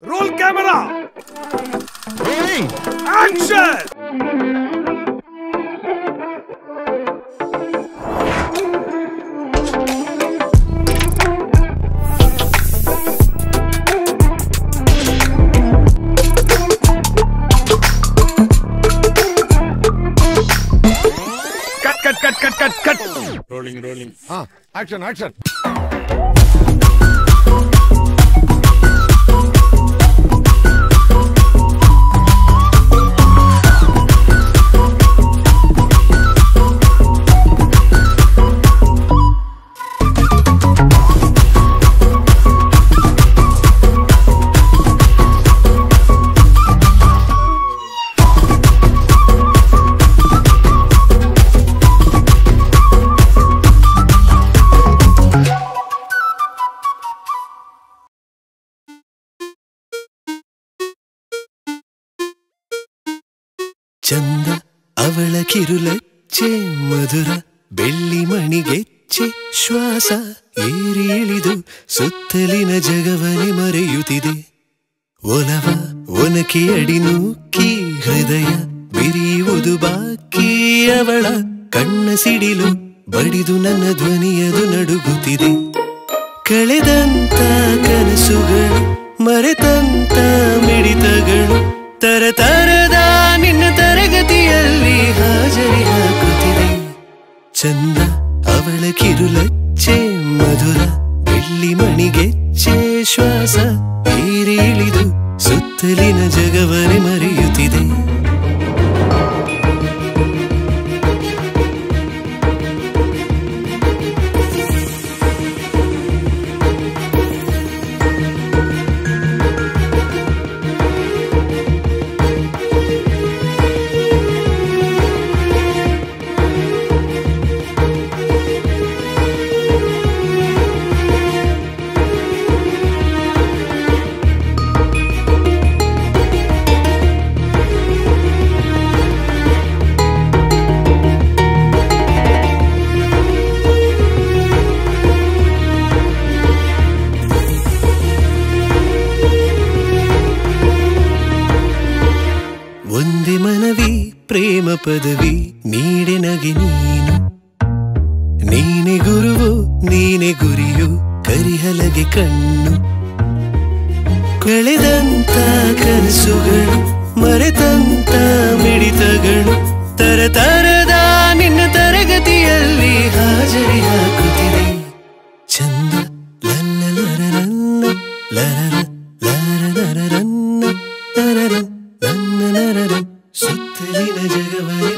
Roll camera. Rolling. Action. Cut. Rolling. Action. ಚಂದ ಅವಳ ಕಿರುಲಚ್ಚೆ ಮಧುರ ಬೆಳ್ಳಿ ಮಣಿಗೆಚ್ಚೆ ಶ್ವಾಸ ಏರಿ ಇಳಿದು ಸುತ್ತಲಿನ ಜಗವನೆ ಮರೆಯುತ್ತಿದೆ ಒಲವ ಒನಕೆ ಅಡಿ ನೂಕಿ ಹೃದಯ ಬಿರಿಯುವುದು ಬಾಕಿ ಅವಳ ಕಣ್ಣ ಸಿಡಿಲು ಬಡಿದು ನನ್ನ ಧ್ವನಿಯದು ನಡುಗುತ್ತಿದೆ ಕಳೆದಂತ ಕನಸುಗಳು ಮರೆತಂತ ಮಿಡಿತಗಳು ತರತರದ ನಿನ್ನ ತರಗತಿಯಲ್ಲಿ ಹಾಜರಿ ಹಾಕುತ್ತಿದೆ ಚಂದ ಅವಳ ಕಿರುಲಚ್ಚೆ ಮಧುರ ಬೆಳ್ಳಿ ಮಣಿಗೆಚ್ಚೆ ಶ್ವಾಸ ಏರಿ ಇಳಿದು ಸುತ್ತಲಿನ ಜಗವನೆ ಮರೆಯುತ್ತಿದೆ ಒಂದೇ ಮನವಿ ಪ್ರೇಮ ಪದವಿ ನೀಡೆ ನಗೆ ನೀನು ನೀನೆ ಗುರುವು ನೀನೆ ಗುರಿಯು ಕರಿಹಲಗೆ ಕಣ್ಣು ಕಳೆದಂತ ಕನಸುಗಳು ಮರೆತಂತ ಮಿಡಿತಗಳು ತರತರದ ನಿನ್ನ ತರಗತಿಯಲ್ಲಿ ಹಾಜರಿ ಹಾಕುತ್ತಿದೆ ಚಂದ ಲಲ್ಲಲರರನ್ನ ಲರರ ಲರರರನ್ನ ಲರರ ನನ್ನ ನರರ ಸುತ್ತಲಿನ ಜಗವನೆ